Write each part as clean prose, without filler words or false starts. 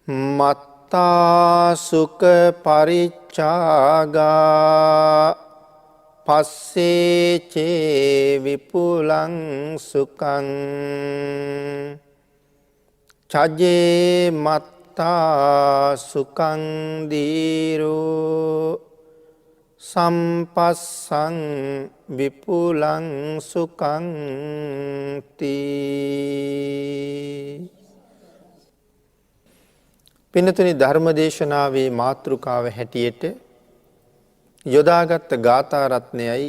මත්තා සුක පරිච්ඡාගා පස්සේචේ විපුලං සුකං චජේ මත්තා සුකං දීරෝ සම්පස්සං විපුලං සුකං තී. පින්නතුනි, ධර්මදේශනාවේ මාතෘකාව හැටියට යොදාගත් ගාථා රත්නයයි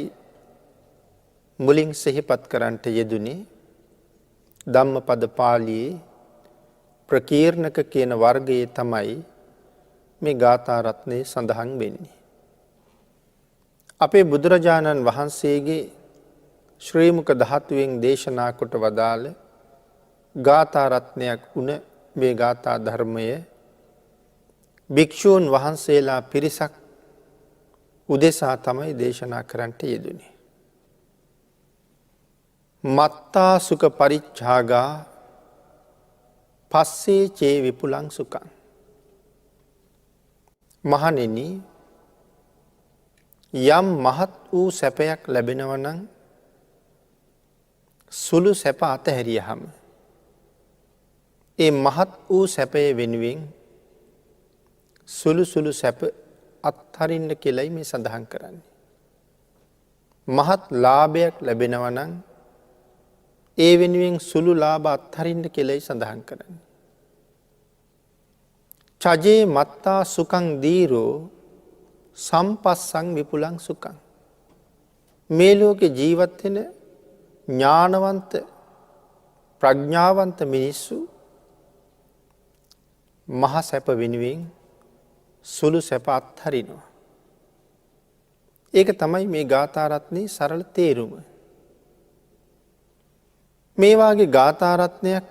මුලින් සිහිපත් කරන්නට යෙදුනේ. ධම්මපද පාළියේ ප්‍රකීර්ණක කියන වර්ගයේ තමයි මේ ගාථා රත්නයේ සඳහන් වෙන්නේ. අපේ බුදුරජාණන් වහන්සේගේ ශ්‍රී මුක ධාතුවෙන් දේශනා කොට වදාළ ගාථා රත්නයක් වුණ මේ ගාථා ධර්මය භික්ෂූන් වහන්සේලා පිරිසක් උදෙසා තමයි දේශනා කරන්නට යෙදුනේ. මත්තා සුක පරිච්ඡාගා පස්සේ චේ විපුලං සුකං. මහණෙනි, යම් මහත් වූ සැපයක් ලැබෙනවා නම් සුළු සැප අතහැරියහම ඒ මහත් වූ සැපය වෙනුවෙන් සුළු සුළු සැප අත්හරින්න කියලයි මේ සඳහන් කරන්නේ. මහත් ලාභයක් ලැබෙනවා නම් ඒ වෙනුවෙන් සුළු ලාභ අත්හරින්න කියලයි සඳහන් කරන්නේ. චජේ මත්තා සුකං දීරෝ සම්පස්සං විපුලං සුකං. මේ ලෝකේ ජීවත් වෙන ඥානවන්ත ප්‍රඥාවන්ත මිනිස්සු මහ සැප වෙනුවෙන් සුළු සැප අත්හරිනවා. ඒක තමයි මේ ගාථා රත්නයේ සරල තේරුම. මේ වාගේ ගාථා රත්නයක්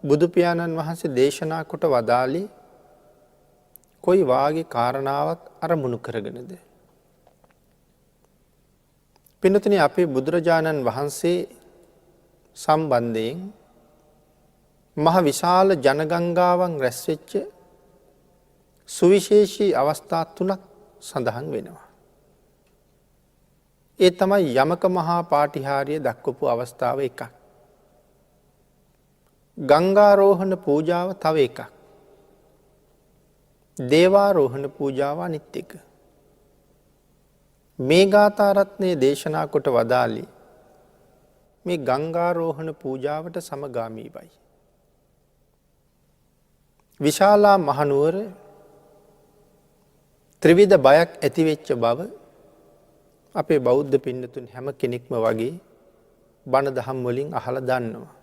බුදු පියාණන් වහන්සේ දේශනා කොට වදාළේ කොයි වාගේ කාරණාවක් අරමුණු කරගෙනද? පින්නතුනි, අපේ බුදුරජාණන් වහන්සේ සම්බන්ධයෙන් මහ විශාල ජනගංගාවන් රැස් වෙච්ච සුවිශේෂී අවස්ථා තුනක් සඳහන් වෙනවා. ඒ තමයි යමක මහා පාටිහාරිය දක්වපු අවස්ථාව එකක්. ගංගාරෝහණ පූජාව තව එකක්. දේවාරෝහණ පූජාව අනිත් එක. මේ ගාථා රත්නයේ දේශනා කොට වදාළේ මේ ගංගාරෝහණ පූජාවට සමගාමීවයි. විශාලා මහනුවර ත්‍රිවිධ බයක් ඇතිවෙච්ච බව අපේ බෞද්ධ පින්නතුන් හැම කෙනෙක්ම වගේ බණ දහම් වලින් අහලා දන්නවා.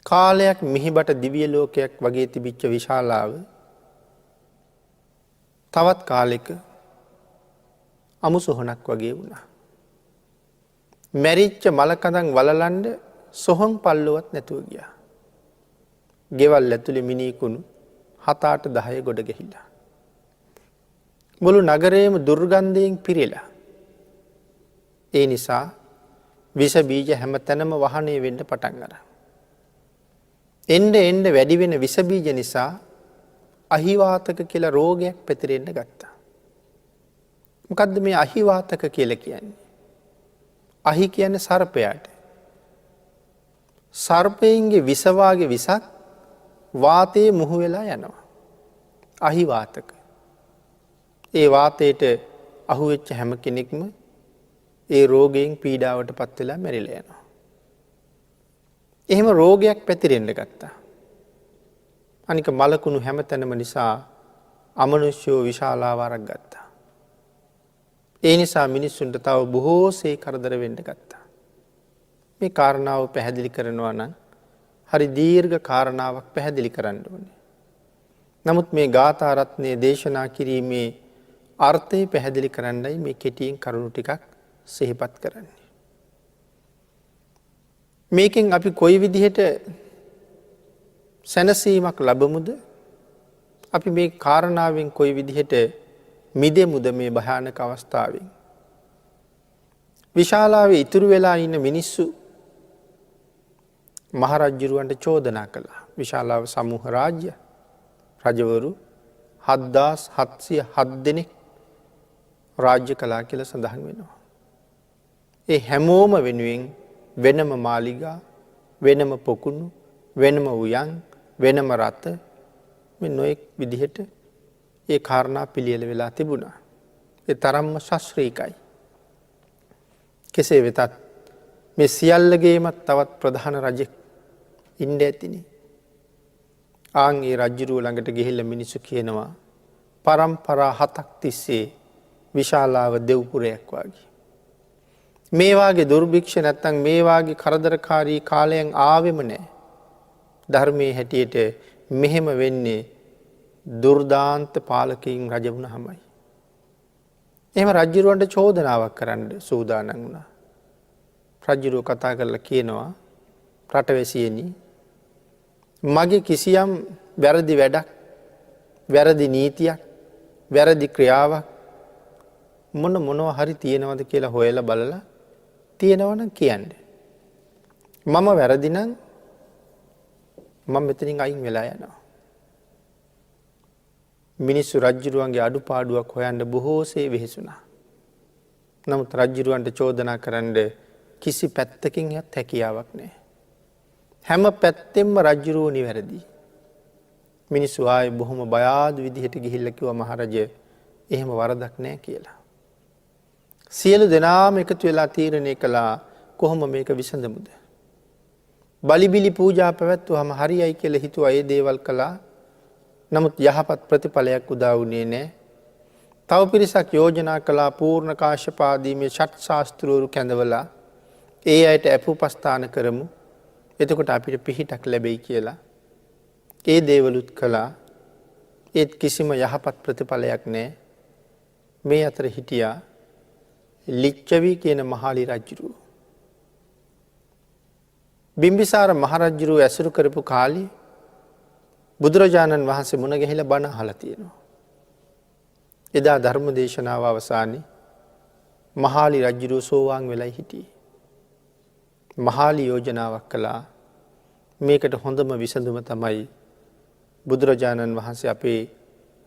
කාලයක් මිහිබට දිව්‍ය ලෝකයක් වගේ තිබිච්ච විශාලාව තවත් කාලෙක අමුසොහනක් වගේ වුණා. මැරිච්ච මලකඳන් වලලන්න සොහොන් පල්ලුවත් නැතුව ගියා. ගෙවල් ඇතුලේ මිනිකුණු 7-8-10 ගොඩ ගිහිල්ලා. මුළු නගරයේම දුර්ගන්ධයෙන් පිරීලා. ඒ නිසා විස බීජ හැමතැනම වහණය වෙන්න පටන් අරන්. එන්න වැඩි වෙන විස බීජ නිසා අහිවාතක කියලා රෝගයක් පැතිරෙන්න ගත්තා. මොකද්ද මේ අහිවාතක කියලා කියන්නේ? අහි කියන්නේ සර්පයාට. සර්පයින්ගේ විස වාගේ විසක් වාතයේ මුහු වෙලා යනවා. අහිවාතක. ඒ වාතයට අහුවෙච්ච හැම කෙනෙක්ම ඒ රෝගයෙන් පීඩාවට පත් වෙලා මැරිලා යනවා. එහෙම රෝගයක් පැතිරෙන්න ගත්තා. අනික මලකුණු හැමතැනම නිසා අමනුෂ්‍යෝ විශාලාව අරක් ගත්තා. ඒ නිසා මිනිස්සුන්ට තව බොහෝසේ කරදර වෙන්න ගත්තා. මේ කාරණාව පැහැදිලි කරනවා නම් හරි දීර්ඝ කාරණාවක් පැහැදිලි කරන්න ඕනේ. නමුත් මේ ගාථා රත්නයේ දේශනා කිරීමේ අර්ථය පැහැදිලි කරන්නයි මේ කෙටියෙන් කරුණු ටිකක් සිහිපත් කරන්නේ. මේකෙන් අපි කොයි විදිහට සැනසීමක් ලැබමුද? අපි මේ කාරණාවෙන් කොයි විදිහට මිදෙමුද මේ භයානක අවස්ථාවෙන්? විශාලාවේ ඉතුරු වෙලා ඉන්න මිනිස්සු මහරජ්ජුරුවන්ට චෝදනා කළා. විශාලාව සමූහ රාජ්‍ය රජවරු 7707 දෙනෙක් රාජ්‍ය කලා කියලා සඳහන් වෙනවා. ඒ හැමෝම වෙනුවෙන් වෙනම මාලිගා, වෙනම පොකුණු, වෙනම උයන්, වෙනම රත මේ නොයෙක් විදිහට ඒ කාරණා පිළියෙල වෙලා තිබුණා. ඒ තරම්ම ශාස්ත්‍රීයයි. කෙසේ වෙතත් මේ සියල්ලගේමත් තවත් ප්‍රධාන රජෙක් ඉන්න ඇතිනේ. ආන් ඒ රජුරුව ළඟට ගිහිල්ලා මිනිස්සු කියනවා පරම්පරා 7ක් තිස්සේ විශාලාව දෙව්පුරයක් වාගේ. මේ වාගේ දුර්භික්ෂ නැත්තම් මේ වාගේ කරදරකාරී කාලයන් ආවෙම නැහැ. ධර්මයේ හැටියට මෙහෙම වෙන්නේ දුර්දාන්ත පාලකයින් රජ වුණාමයි. එහෙම රජුරවන්ට චෝදනාවක් කරන්න සූදානම් වුණා. රජුරව කතා කරලා කියනවා රටවැසියනි මගේ කිසියම් වැරදි වැඩක්, වැරදි නීතියක්, වැරදි ක්‍රියාවක් මොනවා හරි තියෙනවද කියලා හොයලා බලලා තියෙනවනම් කියන්න. මම වැරදි නම් මම මෙතනින් අයින් වෙලා යනවා. මිනිස්සු රජ්ජුරුවන්ගේ අඩුපාඩුවක් හොයන්න බොහෝසේ වෙහෙසුණා. නමුත් රජ්ජුරුවන්ට චෝදනා කරන්න කිසි පැත්තකින් හැකියාවක් නැහැ. හැම පැත්තෙන්ම රජ්ජුරුව නිවැරදි. මිනිස්සු ආයේ බොහොම බයාදු විදිහට ගිහිල්ලා කිව්වා මහරජා එහෙම වරදක් නැහැ කියලා. සියලු දෙනාම එකතු වෙලා තීරණය කළා කොහොම මේක විසඳමුද? බලිබිලි පූජා පැවැත්වුවාම හරියයි කියලා හිතුවා ඒ දේවල් කළා. නමුත් යහපත් ප්‍රතිඵලයක් උදා වුණේ නැහැ. තව පිරිසක් යෝජනා කළා පූර්ණ කාශ්‍යපාදී මේ ෂට් ශාස්ත්‍රවරු කැඳවලා ඒ අයට අපුපස්ථාන කරමු. එතකොට අපිට පිහිටක් ලැබෙයි කියලා. ඒ දේවලුත් කළා. ඒත් කිසිම යහපත් ප්‍රතිඵලයක් නැහැ. මේ අතර හිටියා ලිච්ඡවි කියන මහාලි රජුරුව. බිම්බිසාර මහරජුරුව ඇසුරු කරපු කාලේ බුදුරජාණන් වහන්සේ මුණ ගැහිලා බණ අහලා තියෙනවා. එදා ධර්ම දේශනාව අවසානයේ මහාලි රජුරුව සෝවාන් වෙලයි හිටියේ. මහාලි යෝජනාවක් කළා මේකට හොඳම විසඳුම තමයි බුදුරජාණන් වහන්සේ අපේ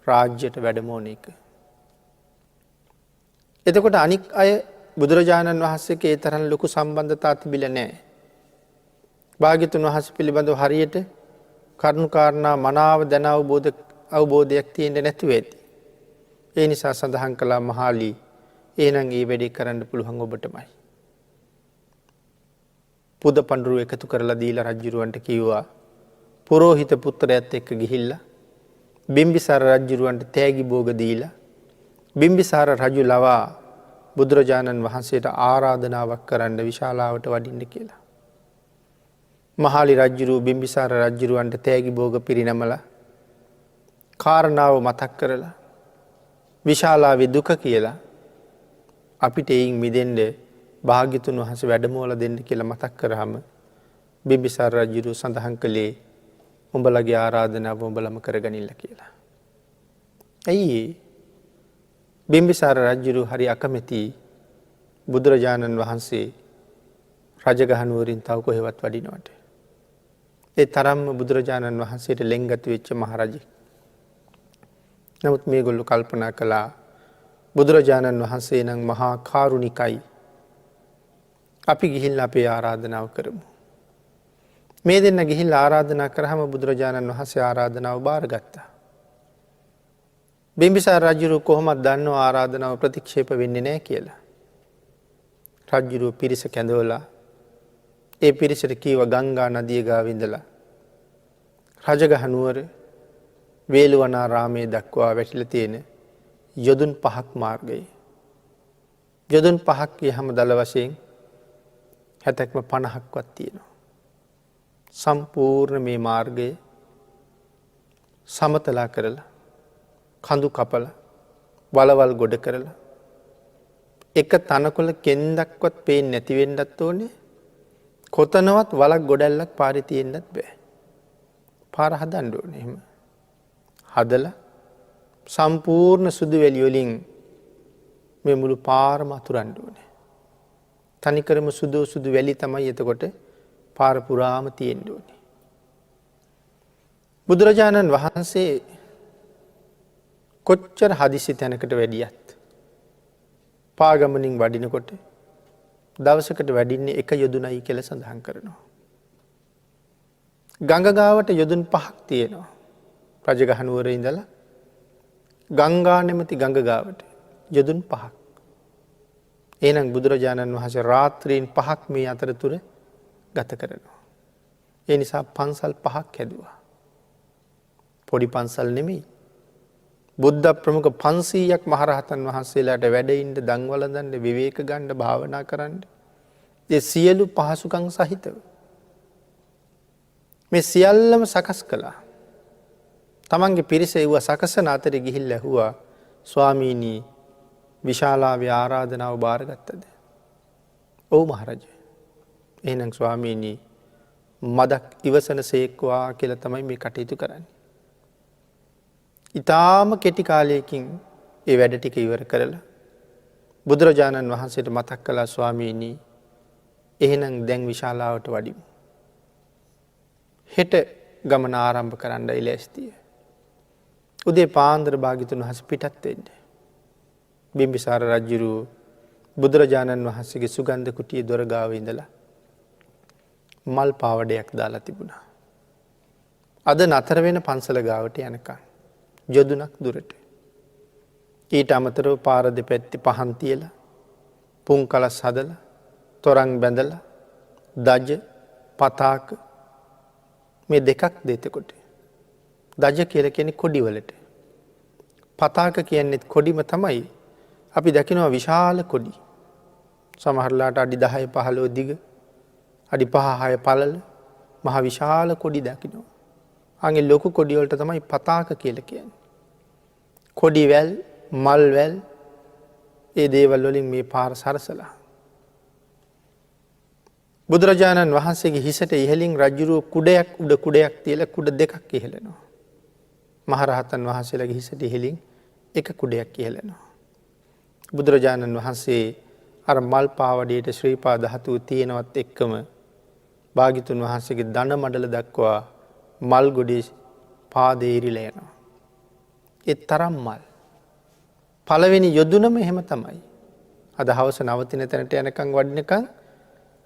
රාජ්‍යයට වැඩම වුණ එක. එතකොට අනික් අය බුදුරජාණන් වහන්සේට ඒ තරම් ලොකු සම්බන්ධතා තිබිලා නැහැ. භාග්‍යතුන් වහන්සේ පිළිබඳව හරියට කරුණාකාරණා මනාව දැන අවබෝධයක් තියෙන්නේ නැතුව ඇති. ඒ නිසා සඳහන් කළා මහාලි එහෙනම් මේ වැඩේ කරන්න පුළුවන් ඔබටමයි. පුද පඬුරු එකතු කරලා දීලා රජුරවන්ට කිව්වා පුරෝහිත පුත්‍රයාත් එක්ක ගිහිල්ලා බිම්බිසාර රජුරවන්ට තෑගි භෝග දීලා බිම්බිසාර රජු ලවා බුදුරජාණන් වහන්සේට ආරාධනාවක් කරන්න විශාලාවට වඩින්න කියලා. මහාලි රජුරුව බිම්බිසාර රජුරවන්ට තෑගි භෝග පිරිනමලා කාරණාව මතක් කරලා විශාලාවේ දුක කියලා අපිට එයින් මිදෙන්න භාග්‍යතුන් වහන්සේ වැඩමවලා දෙන්න කියලා මතක් කරාම බිම්බිසාර රජුරුව සඳහන් කළේ උඹලගේ ආරාධනාව උඹලම කරගනින්න කියලා. ඇයි බිම්බිසාර රජුරුව හරි අකමැති බුදුරජාණන් වහන්සේ රජගහනුවරින් තව කොහෙවත් වඩිනවට. ඒ තරම්ම බුදුරජාණන් වහන්සේට ලෙන්ගතු වෙච්ච මහරජෙක්. නමුත් මේගොල්ලෝ කල්පනා කළා බුදුරජාණන් වහන්සේ නම් මහා කාරුණිකයි. අපි ගිහිල්ලා අපේ ආරාධනාව කරමු. මේ දෙන්න ගිහිල්ලා ආරාධනා කරාම බුදුරජාණන් වහන්සේ ආරාධනාව බාරගත්තා. බිම්බිසාර රජුරුව කොහොමද දන්නව ආරාධනාව ප්‍රතික්ෂේප වෙන්නේ නැහැ කියලා. රජුරුව පිරිස කැඳවලා ඒ පිරිසට කීව ගංගා නදිය ගාව ඉඳලා රජගහ නුවර වේළුවනාරාමයේ දක්වා වැටිලා තියෙන යොදුන් 5ක් මාර්ගයේ යොදුන් 5ක් කියහම දල වශයෙන් 70ක්ම 50ක්වත් තියෙනවා. සම්පූර්ණ මේ මාර්ගයේ සමතලා කරලා කඳු කපලා වලවල් ගොඩ කරලා එක තනකොළ කෙන්දක්වත් පේන්නේ නැති වෙන්නත් ඕනේ. කොතනවත් වලක් ගොඩැල්ලක් පාරේ තියෙන්නත් බෑ. පාර හදන්න ඕනේ එහෙම. හදලා සම්පූර්ණ සුදු වැලි වලින් මේ මුළු පාරම අතුරන්න ඕනේ. තනිකරම සුදු වැලි තමයි එතකොට පාර පුරාම තියෙන්න ඕනේ. බුදුරජාණන් වහන්සේ කොච්චර හදිසි තැනකට වැඩියත් පාගමනින් වඩිනකොට දවසකට වැඩින්නේ එක යොදුනයි කියලා සඳහන් කරනවා. ගංගාවට යොදුන් 5ක් තියෙනවා. රජගහනුවර ඉඳලා ගංගා නැමැති ගංගාවට යොදුන් 5ක්. එහෙනම් බුදුරජාණන් වහන්සේ රාත්‍රීන් 5ක් මේ අතරතුර ගත කරනවා. ඒ නිසා පන්සල් 5ක් හැදුවා. පොඩි පන්සල් නෙමෙයි. බුද්ධ ප්‍රමුඛ 500ක් මහරහතන් වහන්සේලාට වැඩ ඉන්න, දන් වළඳන්න, විවේක ගන්න, භාවනා කරන්න. ඒ සියලු පහසුකම් සහිතව මේ සියල්ලම සකස් කළා. තමන්ගේ පිරිස ඒව සකසන අතරේ ගිහිල්ලා ඇහුවා, ස්වාමීනි විශාලාවේ ආරාධනාව බාරගත්තද? ඔව් මහරජා. එහෙනම් ස්වාමීනි මදක් ඉවසන සේක්වා කියලා තමයි මේ කටයුතු කරන්නේ. ඊටාම කෙටි කාලයකින් ඒ වැඩ ටික ඉවර කරලා බුදුරජාණන් වහන්සේට මතක් කළා, ස්වාමීනි එහෙනම් දැන් විශාලාවට වඩිමු. හෙට ගමන ආරම්භ කරන්නයි ලෑස්තිය. උදේ පාන්දර භාග්‍යතුන් වහන්සේ පිටත් වෙන්න. බිම්බිසාර රජුරු බුදුරජාණන් වහන්සේගේ සුගන්ධ කුටියේ දොර ගාව ඉඳලා මල් පාවඩයක් දාලා තිබුණා. අද නතර වෙන පන්සල ගාවට යනකම් යොදුනක් දුරට. ඊට අමතරව පාර දෙපැත්තේ පහන් තියලා, පුන් කලස් හදලා, තොරන් බැඳලා, දජ, පතාක මේ දෙකක් දෙතකොට. දජ කියලා කියන්නේ කොඩි වලට. පතාක කියන්නේ කොඩිම තමයි. අපි දකිනවා විශාල කොඩි. සමහරලාට අඩි 10 15 දිග, අඩි 5 6 පළල මහ විශාල කොඩි දකිනවා. අගේ ලොකු කොඩි වලට තමයි පතාක කියලා කියන්නේ. කොඩි වැල්, මල් වැල් ඒ දේවල් වලින් මේ පාර සරසලා. බුදුරජාණන් වහන්සේගේ හිසට ඉහළින් රජුරුව කුඩයක් උඩ කුඩයක් තියලා කුඩ දෙකක් ඉහළනවා. මහරහතන් වහන්සේලාගේ හිසට ඉහළින් එක කුඩයක් ඉහළනවා. බුදුරජාණන් වහන්සේ අර මල් පාවඩියට ශ්‍රී පා ධාතුව තියෙනවත් එක්කම භාග්‍යතුන් වහන්සේගේ දන මඩල දක්වා මල් ගොඩේ පාදේ ඉරිලා යනවා. ඒ තරම් මල්. පළවෙනි යොදුනම එහෙම තමයි. අද හවස නවතින තැනට යනකම් වඩිනකම්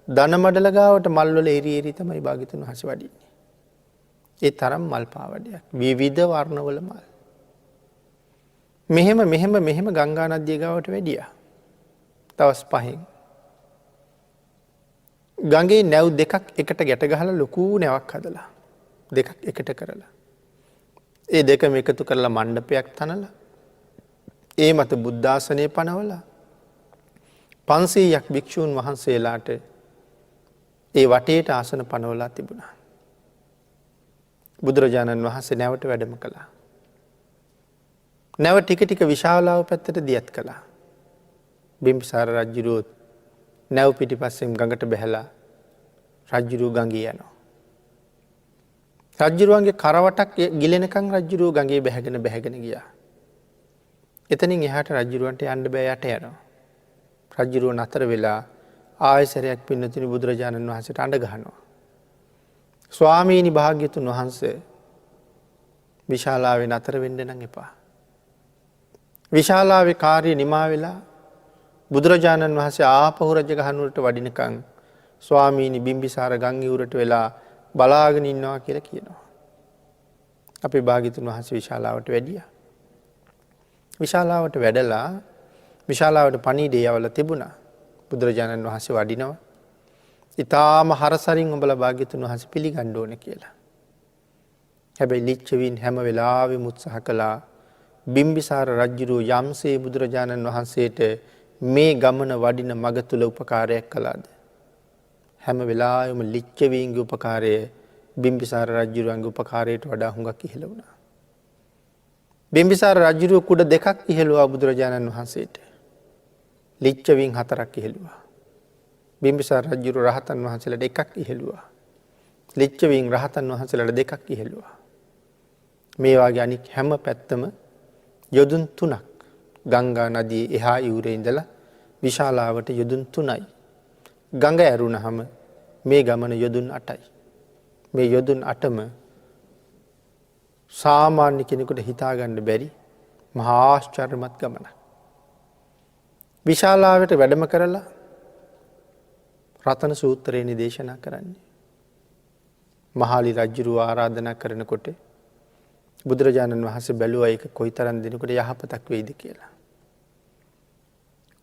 දන මඩල ගාවට මල් වල ඉරි තමයි භාග්‍යතුන් වහන්සේ වඩින්නේ. ඒ තරම් මල් පාවඩයක්. විවිධ වර්ණවල මල්. මෙහෙම ගංගා නදිය ගාවට වැඩියා. දවස් 5න්. ගඟේ නැව් දෙකක් එකට ගැට ගහලා ලොකු නැවක් හදලා. දෙකක් එකට කරලා. ඒ දෙකම එකතු කරලා මණ්ඩපයක් තනලා. ඒ මත බුද්ධාසනය පනවලා 500ක් භික්ෂූන් වහන්සේලාට ඒ වටේට ආසන පනවලා තිබුණා. බුදුරජාණන් වහන්සේ නැවට වැඩම කළා. නැව ටික ටික විශාලාව පැත්තට දියත් කළා. බිම්බිසාර රජුරුවත් නැව පිටිපස්සෙන් ගඟට බැහැලා රජුරුව ගඟේ යනවා. රජුරුවන්ගේ කරවටක් ගිලෙනකන් රජුරුව ගඟේ බැහැගෙන ගියා. එතනින් එහාට රජුරුවන්ට යන්න බෑ, යට යනවා. රජුරුව නතර වෙලා ආයසරයක් පින්නතුනි බුදුරජාණන් වහන්සේට අඬ ගහනවා. ස්වාමීනි භාග්‍යතුන් වහන්සේ විශාලාවේ නතර වෙන්න නම් එපා. විශාලාවේ කාර්ය නිමා වෙලා බුදුරජාණන් වහන්සේ ආපහු රජගහනුවරට වඩිනකන් ස්වාමීනි බිම්බිසාර ගං ඉවුරට වෙලා බලාගෙන ඉන්නවා කියලා කියනවා. අපේ භාග්‍යතුන් වහන්සේ විශාලාවට වැඩියා. විශාලාවට වැඩලා විශාලාවට පණිවිඩය යවලා තිබුණා. බුදුරජාණන් වහන්සේ වඩිනවා. ඊටාම හරසරින් උඹලා භාග්‍යතුන් වහන්සේ පිළිගන්න ඕනේ කියලා. හැබැයි ලිච්ඡවීන් හැම වෙලාවෙම උත්සාහ කළා බිම්බිසාර රජුගේ යම්සේ බුදුරජාණන් වහන්සේට මේ ගමන වඩින මග තුල උපකාරයක් කළාද? හැම වෙලාවෙම ලිච්ඡවීන්ගේ උපකාරය බිම්බිසාර රජුගේ උපකාරයට වඩා හුඟක් ඉහළ වුණා. බිම්බිසාර රජුගේ කුඩ දෙකක් ඉහළුවා බුදුරජාණන් වහන්සේට. ලිච්ඡවීන් 4ක් ඉහළුවා. බිම්බිසාර රජු රහතන් වහන්සේලාට එකක් ඉහළුවා. ලිච්ඡවීන් රහතන් වහන්සේලාට දෙකක් ඉහළුවා. මේ වාගේ අනික් හැම පැත්තම යොදුන් 3ක් ගංගා නදියේ එහා යුරේ ඉඳලා විශාලාවට යොදුන් 3යි. ගඟ ඇරුණාම මේ ගමන යොදුන් 8යි. මේ යොදුන් 8ම සාමාන්‍ය කෙනෙකුට හිතාගන්න බැරි මහා ආශ්චර්යමත් ගමනක්. විශාලාවට වැඩම කරලා රතන සූත්‍රයේදී දේශනා කරන්නේ. මහාලි රජුව ආරාධනා කරනකොට බුදුරජාණන් වහන්සේ බැලුවා ඒක කොයිතරම් දිනකට යහපතක් වෙයිද කියලා.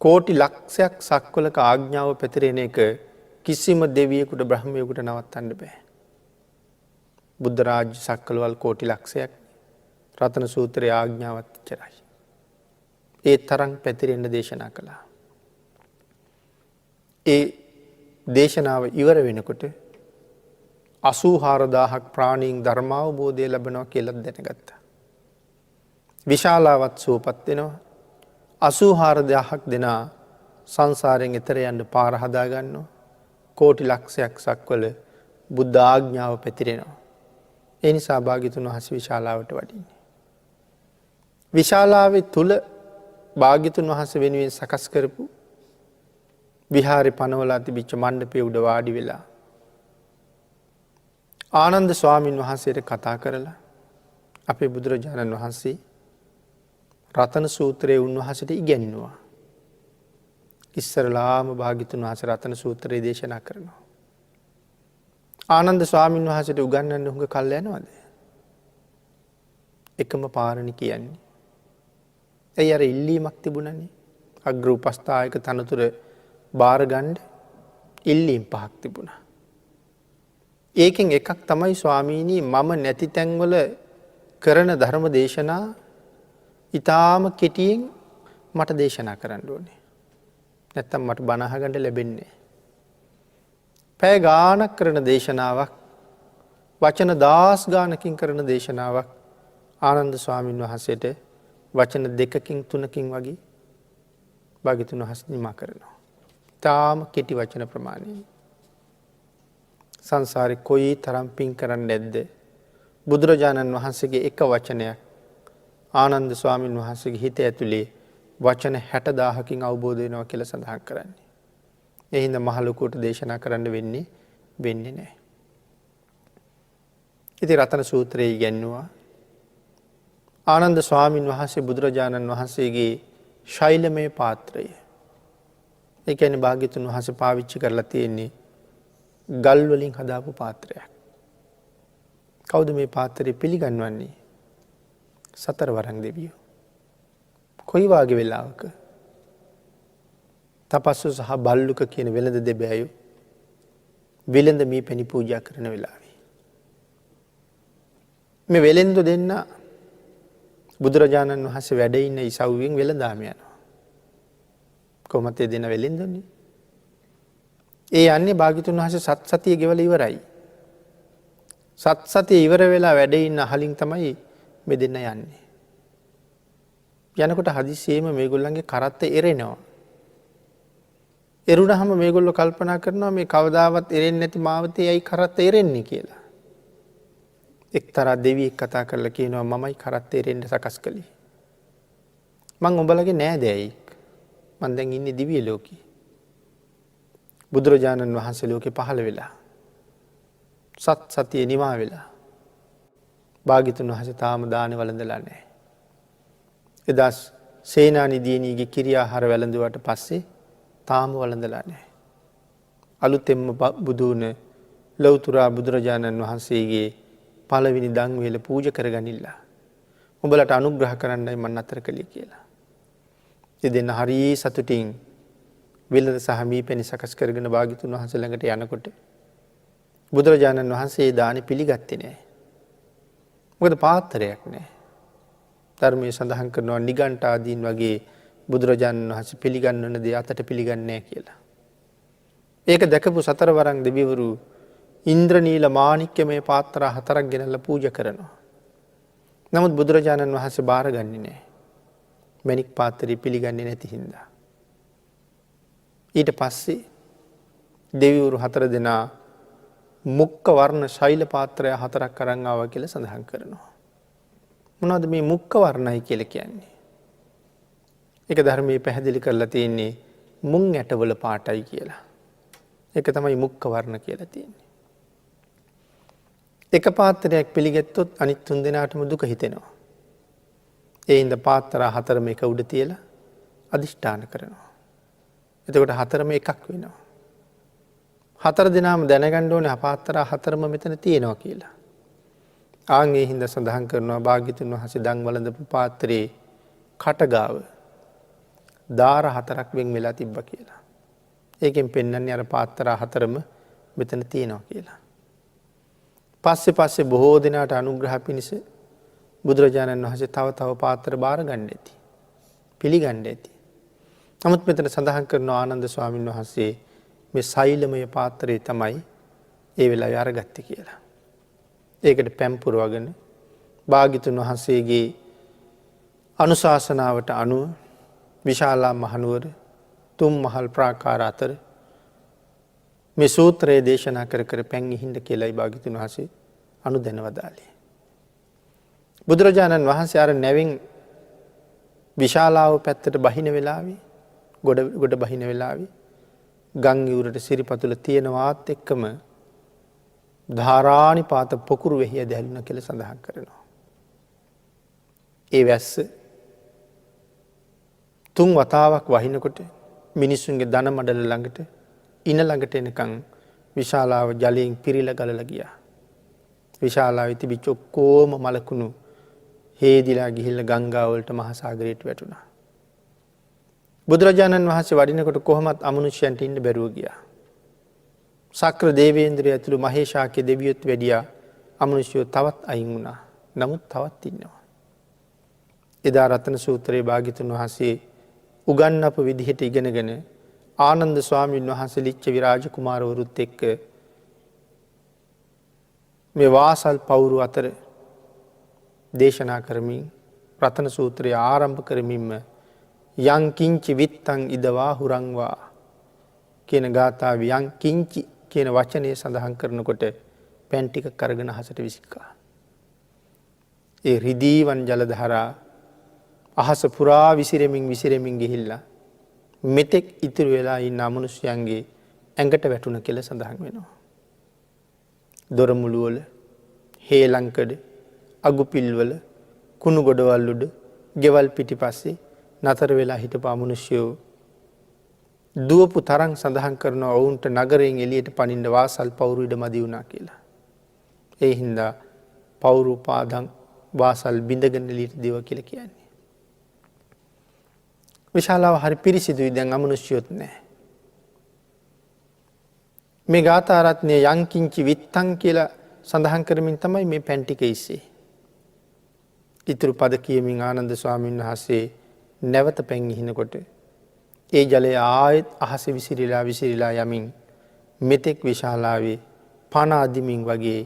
කෝටි ලක්ෂයක් සක්වලක ආඥාව පැතිරෙන එක කිසිම දෙවියෙකුට බ්‍රහ්මයෙකුට නවත්තන්න බෑ. බුද්ධ රාජ්‍ය සක්වලවල් කෝටි ලක්ෂයක් රතන සූත්‍රයේ ආඥාවත් ඉච්චරයි. ඒ තරම් පැතිරෙන්න දේශනා කළා. ඒ දේශනාව ඉවර වෙනකොට 84000ක් ප්‍රාණීන් ධර්මාවබෝධය ලැබනවා කියලා දැනගත්තා. විශාලාවත් සුවපත් වෙනවා. 84000ක් දෙනා සංසාරයෙන් එතර යන්න පාර හදා ගන්නවා. කෝටි ලක්ෂයක් සක්වල බුද්ධ ආඥාව පැතිරෙනවා. ඒ නිසා භාග්‍යතුන් වහන්සේ විශාලාවට වඩින්නේ. විශාලාවේ තුල භාග්‍යතුන් වහන්සේ වෙනුවෙන් සකස් කරපු විහාරේ පනවලා තිබිච්ච මණ්ඩපයේ උඩ වාඩි වෙලා ආනන්ද ස්වාමීන් වහන්සේට කතා කරලා අපේ බුදුරජාණන් වහන්සේ රතන සූත්‍රයේ උන්වහන්සේට ඉගැන්නුවා. ඉස්සරලාම භාග්‍යතුන් වහන්සේ රතන සූත්‍රයේ දේශනා කරනවා. ආනන්ද ස්වාමීන් වහන්සේට උගන්වන්න හුඟ කල් යනවද? එකම පාරණි කියන්නේ. ඒ අර ඉල්ලීමක් තිබුණනේ. අග්‍ර උපස්ථායක තනතුර බාර ගන්න ඉල්ලීම් 5ක් තිබුණා. ඒකෙන් එකක් තමයි ස්වාමීනි මම නැති තැන්වල කරන ධර්ම දේශනා ඊටාම කෙටියෙන් මට දේශනා කරන්න ඕනේ. නැත්තම් මට බණ අහගන්න ලැබෙන්නේ. පැය ගාණක් කරන දේශනාවක් වචන 10 ගාණකින් කරන දේශනාවක් ආනන්ද ස්වාමීන් වහන්සේට වචන 2කින් 3කින් වගේ භාග්‍යතුන් වහන්සේ නිමා කරනවා. ඊටාම කෙටි වචන ප්‍රමාණය. සංසාරේ කොයි තරම් පින් කරන්නේ නැද්ද? බුදුරජාණන් වහන්සේගේ එක වචනයක් ආනන්ද ස්වාමීන් වහන්සේගේ හිත ඇතුලේ වචන 60000කින් අවබෝධ වෙනවා කියලා සඳහන් කරන්නේ. ඒ හින්දා මහ ලොකුට දේශනා කරන්න වෙන්නේ නැහැ. ඉතින් රතන සූත්‍රයේ ඉගෙනුවා ආනන්ද ස්වාමීන් වහන්සේ බුදුරජාණන් වහන්සේගේ ශෛලමය පාත්‍රය. ඒ කියන්නේ භාග්‍යතුන් වහන්සේ පාවිච්චි කරලා තියෙන්නේ ගල් වලින් හදාපු පාත්‍රයක්. කවුද මේ පාත්‍රය පිළිගන්වන්නේ? සතරවරන් දෙවියෝ. කොයි වාගේ වෙලාවක? තපස්සු සහ බල්ලුක කියන වෙළඳ දෙබෑයෝ වෙළඳ මේ පැණි පූජා කරන වෙලාවේ. මේ වෙළෙන්දු දෙන්න බුදුරජාණන් වහන්සේ වැඩ ඉන්න ඉසව්වෙන් වෙළඳාම යනවා. කොහොමද ඒ දෙන වෙළෙන්දුන්නේ? ඒ යන්නේ භාග්‍යතුන් වහන්සේ සත් සතිය ගෙවලා ඉවරයි. සත් සතිය ඉවර වෙලා වැඩ ඉන්න අහලින් තමයි මේ දෙන්න යන්නේ. යනකොට හදිසියෙම මේගොල්ලන්ගේ කරත්ත එරෙනවා. එරුණාම මේගොල්ලෝ කල්පනා කරනවා මේ කවදාවත් එරෙන්නේ නැති මාවතේ ඇයි කරත්ත එරෙන්නේ කියලා. එක්තරා දෙවියෙක් කතා කරලා කියනවා මමයි කරත්ත එරෙන්න සකස් කළේ. මං උඹලගේ නෑදෑයෙක්. මං දැන් ඉන්නේ දිව්‍ය ලෝකේ. බුදුරජාණන් වහන්සේ ලෝකේ පහළ වෙලා සත් සතිය නිමා වෙලා භාග්‍යතුන් වහන්සේ තාම දාන වළඳලා නැහැ. එදා සේනානි දියණියගේ කිරියාහාර වැළඳුවාට පස්සේ තාම වළඳලා නැහැ. අලුතෙන්ම බුදුන ලෞතුරා බුදුරජාණන් වහන්සේගේ පළවෙනි දන් වේල පූජා කරගනිලා. උඹලට අනුග්‍රහ කරන්නයි මම අතර කළේ කියලා. ඉතින් හරි සතුටින් වෙළඳ සහ මීපැණි සකස් කරගෙන භාග්‍යතුන් වහන්සේ ළඟට යනකොට බුදුරජාණන් වහන්සේ ඒ දානි පිළිගත්තේ නැහැ. මොකද පාත්‍රයක් නැහැ. ධර්මයේ සඳහන් කරනවා නිගණ්ඨාදීන් වගේ බුදුරජාණන් වහන්සේ පිළිගන්නන දේ අතට පිළිගන්නේ නැහැ කියලා. ඒක දැකපු සතරවරන් දෙවිවරු ඉන්ද්‍රනීල මාණික්‍යමය පාත්‍ර 4ක් ගෙනල්ලා පූජා කරනවා. නමුත් බුදුරජාණන් වහන්සේ බාරගන්නේ නැහැ. මණික් පාත්‍රය පිළිගන්නේ නැති හින්දා. ඊට පස්සේ දෙවිවරු 4 දෙනා මුක්ක වර්ණ ශෛල පාත්‍රය 4ක් අරන් ආවා කියලා සඳහන් කරනවා. මොනවද මේ මුක්ක වර්ණයි කියලා කියන්නේ? ඒක ධර්මයේ පැහැදිලි කරලා තියෙන්නේ මුං ඇටවල පාටයි කියලා. ඒක තමයි මුක්ක වර්ණ කියලා තියෙන්නේ. එක පාත්‍රයක් පිළිගත්තොත් අනිත් 3 දෙනාටම දුක හිතෙනවා. ඒ හින්දා පාත්‍ර 4ම එක උඩ තියලා අදිෂ්ඨාන කරනවා. එතකොට 4ම එකක් වෙනවා. 4 දෙනාම දැනගන්න ඕනේ පාත්‍ර 4ම මෙතන තියෙනවා කියලා. ආන් ඒ හින්දා සඳහන් කරනවා භාග්‍යතුන් වහන්සේ දන් වළඳපු පාත්‍රයේ කටගාව දාර 4ක් වෙන් වෙලා තිබ්බා කියලා. ඒකෙන් පෙන්වන්නේ අර පාත්‍ර 4ම මෙතන තියෙනවා කියලා. පස්සේ බොහෝ දිනකට අනුග්‍රහ පිණිස බුදුරජාණන් වහන්සේ තව පාත්‍ර බාර ගන්න ඇති. පිළිගන්න ඇති. නමුත් මෙතන සඳහන් කරන ආනන්ද ස්වාමීන් වහන්සේ මේ සෛලමය පාත්‍රය තමයි ඒ වෙලාවේ අරගත්තේ කියලා. ඒකට පැම් පුරවගෙන භාග්‍යතුන් වහන්සේගේ අනුශාසනාවට අනුව විශාලා මහනුවර තුන් මහල් ප්‍රාකාර අතර මේ සූත්‍රයේ දේශනා කර පැන් ඉහින්ද කියලායි භාග්‍යතුන් වහන්සේ අනුදැන වදාළේ. බුදුරජාණන් වහන්සේ අර නැවින් විශාලාව පැත්තට බහින වෙලාවේ ගොඩ බහින වෙලාවේ ගම් ඉවුරට සිරිපතුල තියෙනවාත් එක්කම ධාරානිපාත පොකුරු වෙහිය දැල්ුණා කියලා සඳහන් කරනවා. ඒ වැස්ස 3 වතාවක් වහිනකොට මිනිසුන්ගේ දන මඩල ළඟට ඉන ළඟට එනකන් විශාලාව ජලයෙන් පිරීලා ගලලා ගියා. විශාලාවේ තිබිච්ච ඔක්කොම මලකුණු හේදිලා ගිහිල්ලා ගංගා වලට මහා සාගරයට වැටුණා. බුදුරජාණන් වහන්සේ වඩිනකොට කොහොමත් අමනුෂ්‍යයන්ට ඉන්න බැරුව ගියා. සක්‍ර දේවේන්ද්‍රය ඇතුළු මහේශාක්‍ය දෙවියොත් වැඩියා අමනුෂ්‍යයෝ තවත් අයින් වුණා. නමුත් තවත් ඉන්නවා. එදා රතන සූත්‍රයේ භාග්‍යතුන් වහන්සේ උගන්වපු විදිහට ඉගෙනගෙන ආනන්ද ස්වාමීන් වහන්සේ ලිච්ඡවි රාජ කුමාරවරුත් එක්ක මේ වාසල් පවුරු අතර දේශනා කරමින් රතන සූත්‍රය ආරම්භ කරමින්ම යං කිංචි විත්තං ඉදවා හුරංවා කියන ගාථාවේ යං කිංචි කියන වචනේ සඳහන් කරනකොට පෑන් ටික කරගෙන අහසට විසිකා. ඒ රිදීවන් ජල ධාරා අහස පුරා විසිරෙමින් ගිහිල්ලා මෙතෙක් ඉතුරු වෙලා ඉන්න අමනුෂ්‍යයන්ගේ ඇඟට වැටුණ කියලා සඳහන් වෙනවා. දොරමුළු වල, හේලංකඩ, අගුපිල්වල, කුණු ගොඩවල් උඩ, ගෙවල් පිටිපස්සේ නතර වෙලා හිටපු අමනුෂ්‍යයෝ දුවපු තරම් සඳහන් කරනවා ඔවුන්ට නගරයෙන් එළියට පනින්න වාසල් පවුරු ඉඩ මදි වුණා කියලා. ඒ හින්දා පවුරු පාදම් වාසල් බිඳගෙන එළියට දිව කියලා කියන්නේ. විශාලාව හරි පිරිසිදුයි දැන් අමනුෂ්‍යයොත් නැහැ. මේ ගාථා රත්නයේ යං කිංචි විත්තං කියලා සඳහන් කරමින් තමයි මේ පැන් ටික ඉස්සේ. ඊතුරු පද කියමින් ආනන්ද ස්වාමීන් වහන්සේ නැවත පැන් ඉහිනකොට ඒ ජලය ආයෙත් අහසේ විසිරීලා යමින් මෙතෙක් විශාලාවේ පණ අදිමින් වගේ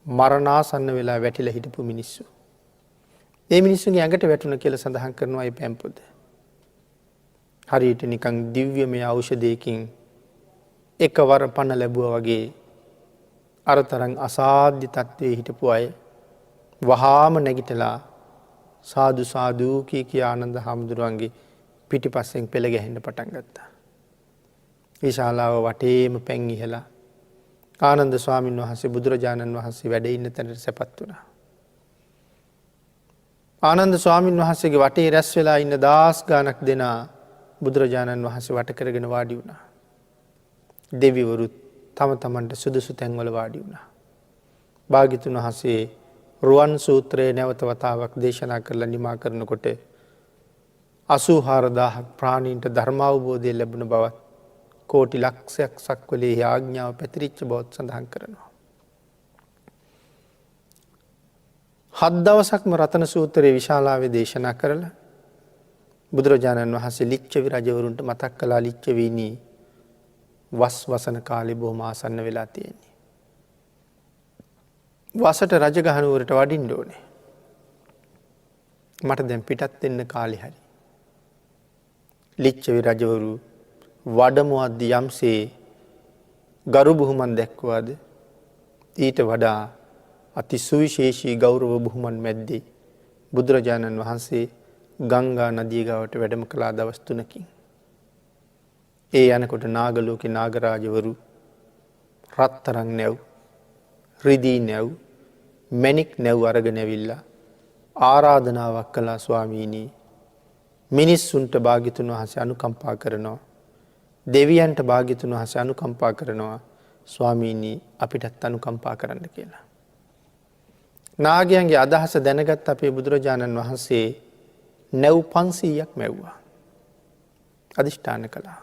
මරණාසන්න වෙලා වැටිලා හිටපු මිනිස්සු. ඒ මිනිස්සුන්ගේ ඇඟට වැටුණ කියලා සඳහන් කරනවා මේ පැන් පොත. හරියට නිකන් දිව්‍යමය ඖෂධයකින් එකවර පණ ලැබුවා වගේ අරතරන් අසාධ්‍ය තත්ත්වයේ හිටපු අය වහාම නැගිටලා සාදු සාදු කී ආනන්ද හාමුදුරුවන්ගේ පිටිපස්සෙන් පෙළ ගැහෙන්න පටන් ගත්තා. විශාලාව වටේම පැන් ඉහලා ආනන්ද ස්වාමීන් වහන්සේ බුදුරජාණන් වහන්සේ වැඩ ඉන්න තැනට සැපත් වුණා. ආනන්ද ස්වාමීන් වහන්සේගේ වටේ රැස් වෙලා ඉන්න 10 ගාණක් දෙනා බුදුරජාණන් වහන්සේ වට කරගෙන වාඩි වුණා. දෙවිවරුත් තම තමන්ට සුදුසු තැන්වල වාඩි වුණා. භාග්‍යතුන් වහන්සේ රුවන් සූත්‍රයේ නැවත වතාවක් දේශනා කරලා නිමා කරනකොට 84000ක් ප්‍රාණීන්ට ධර්මාවබෝධය ලැබුණ බවත් කෝටි ලක්ෂයක් සක්වලේ ආඥාව පැතිරිච්ච බවත් සඳහන් කරනවා. 7 දවසක්ම රතන සූත්‍රයේ විශාලාවේ දේශනා කරලා බුදුරජාණන් වහන්සේ ලිච්ඡවි රජවරුන්ට මතක් කළා ලිච්ඡවීනි වසන කාලේ බොහොම ආසන්න වෙලා තියෙන්නේ. වසට රජගහනුවරට වඩින්න ඕනේ. මට දැන් පිටත් වෙන්න කාලේ හරි. ලිච්ඡවි රජවරු වඩමුවද්දි යම්සේ ගරු බුහුමන් දැක්වාද ඊට වඩා අති සුවිශේෂී ගෞරව බුහුමන් මැද්දේ බුදුරජාණන් වහන්සේ ගංගා නදිය ගාවට වැඩම කළා දවස් 3කින්. ඒ යනකොට නාගලෝක නාගරාජවරු රත්තරන් නැව් රිදී නැව් මැණික් නැව් අරගෙන ඇවිල්ලා ආරාධනාවක් කළා ස්වාමීනි මිනිස්සුන්ට භාග්‍යතුන් වහන්සේ අනුකම්පා කරනවා දෙවියන්ට භාග්‍යතුන් වහන්සේ අනුකම්පා කරනවා ස්වාමීනි අපිටත් අනුකම්පා කරන්න කියලා. නාගයන්ගේ අදහස දැනගත් අපේ බුදුරජාණන් වහන්සේ නැව් 500ක් මැව්වා. අධිෂ්ඨාන කළා.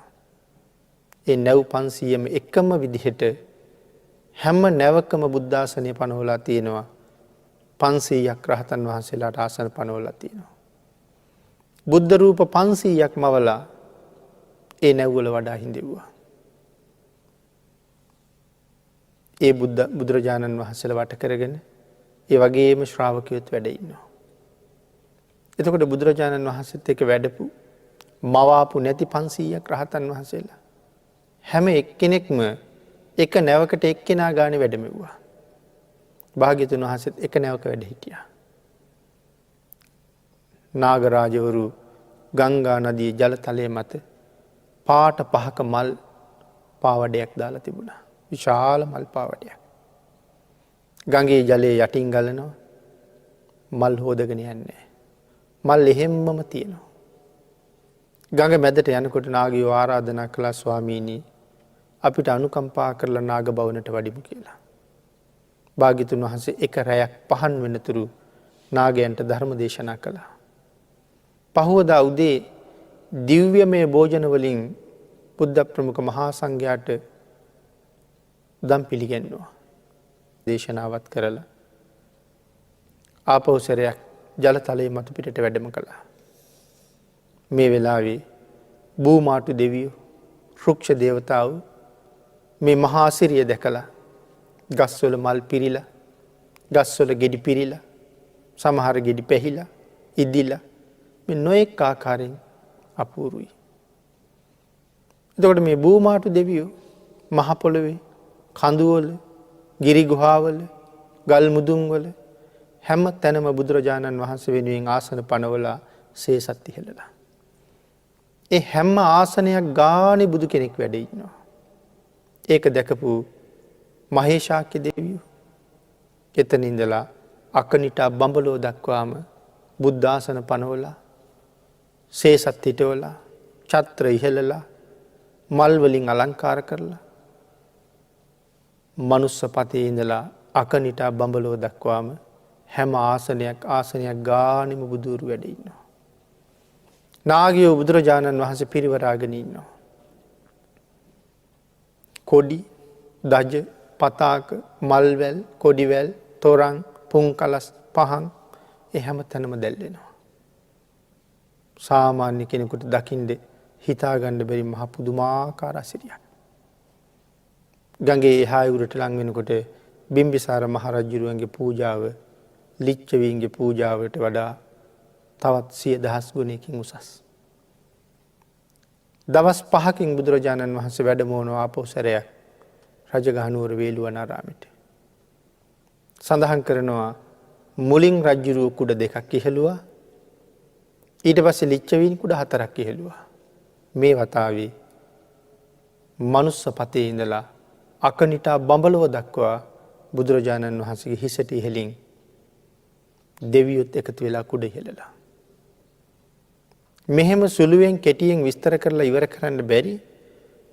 ඒ නැව් 500ම එකම විදිහට හැම නැවකම බුද්ධාසනය පනවලා තියෙනවා. 500ක් රහතන් වහන්සේලාට ආසන පනවලා තියෙනවා. බුද්ධ රූප 500ක් මවලා ඒ නැව්වල වඩා හිඳෙව්වා. ඒ බුදුරජාණන් වහන්සේලා වට කරගෙන ඒ වගේම ශ්‍රාවකයොත් වැඩ ඉන්නවා. එතකොට බුදුරජාණන් වහන්සේත් එක්ක වැඩපු මවාපු නැති 500ක් රහතන් වහන්සේලා හැම එක්කෙනෙක්ම එක නැවකට එක්කෙනා ගානේ වැඩමෙව්වා. භාග්‍යතුන් වහන්සේත් එක නැවක වැඩ හිටියා. නාගරාජවරු ගංගා නදියේ ජල තලයේ මත පාට පහක මල් පාවඩයක් දාලා තිබුණා. විශාල මල් පාවඩයක්. ගඟේ ජලයේ යටින් ගලනවා. මල් හොදගෙන යන්නේ. මල් එහෙම්මම තියෙනවා. ගඟ මැදට යනකොට නාගයෝ ආරාධනා කළා ස්වාමීනි අපිට අනුකම්පා කරලා නාග භවනට වඩිමු කියලා. භාග්‍යතුන් වහන්සේ එක රැයක් පහන් වෙනතුරු නාගයන්ට ධර්ම දේශනා කළා. පහවදා උදේ දිව්‍යමය භෝජන වලින් බුද්ධ ප්‍රමුඛ මහා සංඝයාට දම් පිළිගැන්වුවා. දේශනාවත් කරලා ආපහු සැරයක් ජල තලයේ මතු පිටට වැඩම කළා. මේ වෙලාවේ බූමාටු දෙවියෝ රුක්ෂ දේවතාවෝ මේ මහා සිරිය දැකලා ගස්වල මල් පිරිලා ගස්වල ගෙඩි පිරිලා සමහර ගෙඩි පැහිලා ඉදිලා මේ නොඑක ආකාරයෙන් අපූර්වයි. එතකොට මේ බූමාටු දෙවියෝ මහ පොළවේ කඳුවල ගිරි ගුහාවල ගල් මුදුන්වල හැම තැනම බුදුරජාණන් වහන්සේ වෙනුවෙන් ආසන පනවලා සේසත් ඉහෙලලා. ඒ හැම ආසනයක් ගානේ බුදු කෙනෙක් වැඩ ඉන්නවා. ඒක දැකපු මහේශාක්‍ය දෙවියෝ එතන ඉඳලා අකනිටා බඹලෝ දක්වාම බුද්ධාසන පනවලා සේසත් හිටවලා ඡත්‍ර ඉහෙලලා මල් වලින් අලංකාර කරලා මනුස්ස පතේ ඉඳලා අකනිටා බඹලෝ දක්වාම හැම ආසනයක් ගානෙම බුදුරු වැඩ ඉන්නවා. නාගයෝ බුදුරජාණන් වහන්සේ පිරිවරාගෙන ඉන්නවා. කොඩි, දජ, පතාක, මල්වැල්, කොඩිවැල්, තොරන්, පුන්කලස්, පහන් ඒ හැම තැනම දැල්වෙනවා. සාමාන්‍ය කෙනෙකුට දකින්ද හිතාගන්න බැරි මහ පුදුමාකාර අසිරියක්. ගඟේ එහා උරට ලං වෙනකොට බිම්බිසාර මහරජුරුවන්ගේ පූජාව ලිච්ඡවීන්ගේ පූජාවට වඩා තවත් 100,000 ගුණයකින් උසස්. දවස් 5කින් බුදුරජාණන් වහන්සේ වැඩමවනවා ආපහු සැරයක් රජගහනුවර වේළුවනාරාමයට. සඳහන් කරනවා මුලින් රජුරුව කුඩ 2ක් ඉහෙළුවා. ඊට පස්සේ ලිච්ඡවීන් කුඩ 4ක් ඉහෙළුවා. මේ වතාවේ මනුස්ස පතේ ඉඳලා අකනිටා බඹලව දක්වා බුදුරජාණන් වහන්සේගේ හිසට ඉහළින් දෙවියොත් එකතු වෙලා කුඩ ඉහෙලලා. මෙහෙම සුළුවෙන් කෙටියෙන් විස්තර කරලා ඉවර කරන්න බැරි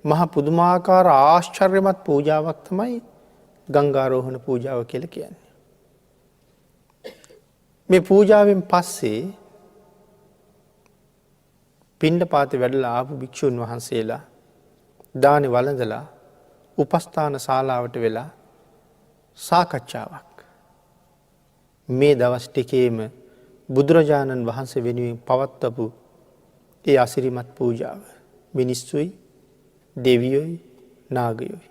මහ පුදුමාකාර ආශ්චර්යමත් පූජාවක් තමයි ගංගාරෝහණ පූජාව කියලා කියන්නේ. මේ පූජාවෙන් පස්සේ පිණ්ඩපාතේ වැඩලා ආපු භික්ෂුන් වහන්සේලා දානි වළඳලා උපස්ථාන ශාලාවට වෙලා සාකච්ඡාවක්. මේ දවස් ටිකේම බුදුරජාණන් වහන්සේ වෙනුවෙන් පවත්වපු ඒ අසිරිමත් පූජාව මිනිස්සුයි දෙවියොයි නාගයොයි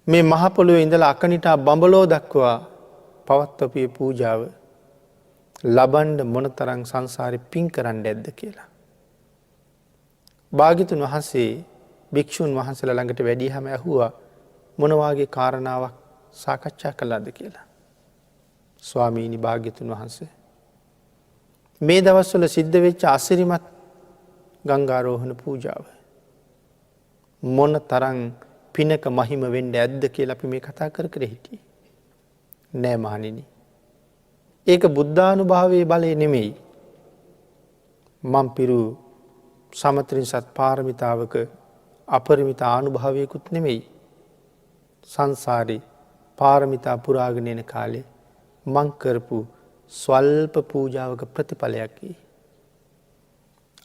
මේ මහ පොළොවේ ඉඳලා අකනිටා බඹලෝ දක්වා පවත්වපු පූජාව ලබන්න මොනතරම් සංසාරේ පින් කරන්න ඇද්ද කියලා. භාග්‍යතුන් වහන්සේ භික්ෂුන් වහන්සේලා ළඟට වැඩියම ඇහුවා මොන වාගේ කාරණාවක් සාකච්ඡා කළාද කියලා. ස්වාමීනි භාග්‍යතුන් වහන්සේ මේ දවස්වල සිද්ධ වෙච්ච අසිරිමත් ගංගාරෝහණ පූජාව. මොන තරම් පිනක මහිම වෙන්න ඇද්ද කියලා අපි මේ කතා කර කර හිටියේ. නෑ මහණෙනි. ඒක බුද්ධානුභාවයේ බලය නෙමෙයි. මම් පිරු සමත්‍රිසත් පාරමිතාවක අපරිමිත ආනුභාවයකුත් නෙමෙයි. සංසාරේ පාරමිතා පුරාගෙන යන කාලේ මං කරපු ස්වල්ප පූජාවක ප්‍රතිඵලයක්.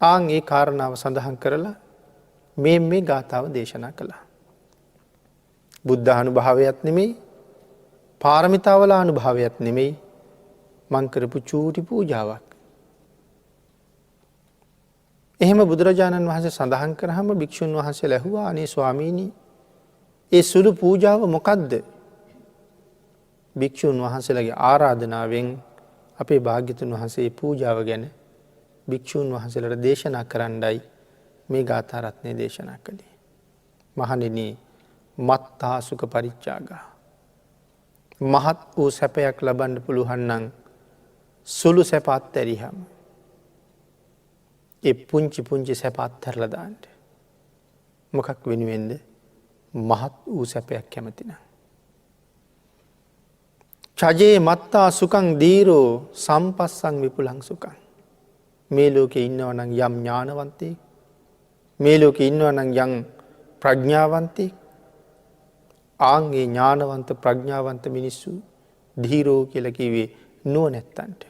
ආන් ඒ කාරණාව සඳහන් කරලා මේ ගාථාව දේශනා කළා. බුද්ධානුභාවයත් නෙමෙයි, පාරමිතාවල අනුභාවයත් නෙමෙයි, මං කරපු චූටි පූජාවක්. එහෙම බුදුරජාණන් වහන්සේ සඳහන් කරාම භික්ෂුන් වහන්සේලා ඇහුවා, අනේ ස්වාමීනි, ඒ සුළු පූජාව මොකද්ද? භික්ෂුන් වහන්සේලාගේ ආරාධනාවෙන් අපේ භාග්‍යතුන් වහන්සේ පූජාව ගැන භික්ෂුන් වහන්සේලාට දේශනා කරන්නයි මේ ගාථා රත්නය දේශනා කළේ. මහණෙනි, මත්තා සුඛ පරිත්‍යාගා. මහත් වූ සැපයක් ලබන්න පුළුවන් නම් සුළු සැප අත්හැරියම ඒ පුංචි සැප අත්හැරලා දාන්න. මොකක් වෙනුවෙන්ද? මහත් වූ සැපයක් කැමතිනම්. චජේ මත්තා සුඛං දීරෝ සම්පස්සං විපුලං සුඛං. මේ ලෝකේ ඉන්නවා නම් යම් ඥානවන්තයෙක්, මේ ලෝකේ ඉන්නවා නම් යම් ප්‍රඥාවන්තයෙක්, ආන්ගේ ඥානවන්ත ප්‍රඥාවන්ත මිනිස්සු ධීරෝ කියලා කිව්වේ නුවණැත්තන්ට.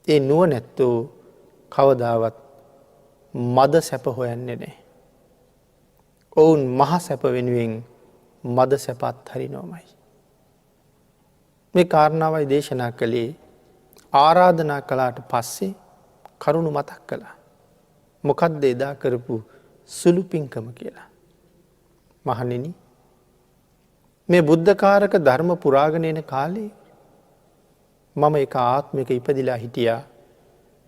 ඒ නුවණැත්තෝ කවදාවත් මද සැප හොයන්නේ නැහැ. ඔවුන් මහ සැප වෙනුවෙන් මද සැප අත්හරිනවමයි. මේ කාරණාවයි දේශනා කළේ. ආරාධනා කළාට පස්සේ කරුණු මතක් කළා. මොකද්ද එදා කරපු සුළු පින්කම කියලා. මහණෙනි, මේ බුද්ධකාරක ධර්ම පුරාගෙන එන කාලේ මම එක ආත්මික ඉපදිලා හිටියා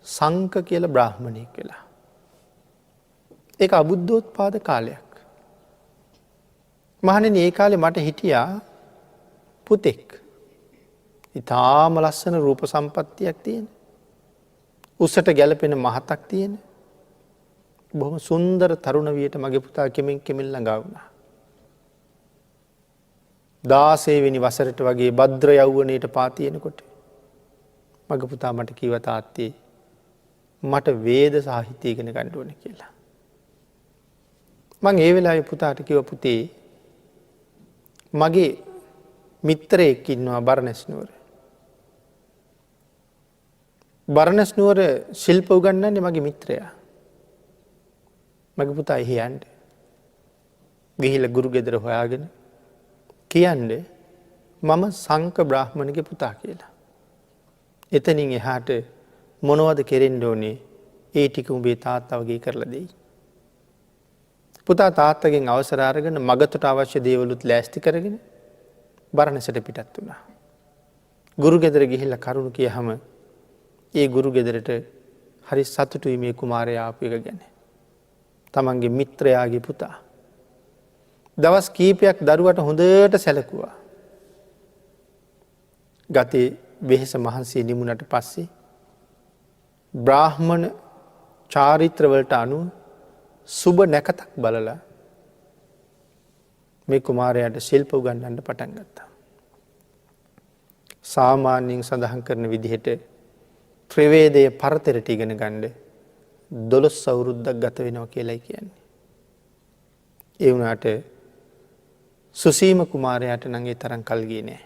සංක කියලා බ්‍රාහ්මණයෙක් වෙලා. ඒක අබුද්ධෝත්පාද කාලයක්. මහණෙනි, ඒ කාලේ මට හිටියා පුතෙක්. ඉතාම ලස්සන රූප සම්පත්තියක් තියෙන, උසට ගැලපෙන මහතක් තියෙන, බොහොම සුන්දර තරුණ වියට මගේ පුතා කෙමෙන් ළඟා වුණා. 16 වෙනි වසරට වගේ භද්‍ර යෞවනයට පා තියෙනකොට මගේ පුතා මට කිව්වා, තාත්තේ මට වේද සාහිත්‍ය ඉගෙන ගන්න ඕනේ කියලා. මං ඒ වෙලාවේ පුතාට කිව්වා, පුතේ මගේ මිත්‍රයෙක් ඉන්නවා බරණැස් නුවර. බරණැස් නුවර ශිල්ප උගන්වන්නේ මගේ මිත්‍රයා. මගේ පුතා එහි යන්න. ගිහිල්ලා ගුරු ගෙදර හොයාගෙන කියන්නේ මම සංක බ්‍රාහ්මණගේ පුතා කියලා. එතනින් එහාට මොනවද කෙරෙන්න ඕනේ? ඒ ටික උඹේ තාත්තා වගේ කරලා දෙයි. පුතා තාත්තගෙන් අවසර අරගෙන මගතට අවශ්‍ය දේවලුත් ලෑස්ති කරගෙන බරණැසට පිටත් වුණා. ගුරු ගෙදර ගිහිල්ලා කරුණු කියහම ඒ ගුරු ගෙදරට හරි සතුටුයි මේ කුමාරයා ආපු එක ගැන. තමන්ගේ මිත්‍රයාගේ පුතා. දවස් කීපයක් දරුවට හොඳට සැලකුවා. ගතේ වෙහෙස මහන්සිය නිමුණට පස්සේ බ්‍රාහ්මණ චාරිත්‍රවලට අනුව සුබ නැකතක් බලලා මේ කුමාරයාට ශිල්ප උගන්වන්න පටන් ගත්තා. සාමාන්‍යයෙන් සඳහන් කරන විදිහට ත්‍රිවේදයේ පරතරට ඉගෙන ගන්න 12 අවුරුද්දක් ගත වෙනවා කියලායි කියන්නේ. ඒ වුණාට සුසීම කුමාරයාට නම් ඒ තරම් කල් ගියේ නෑ.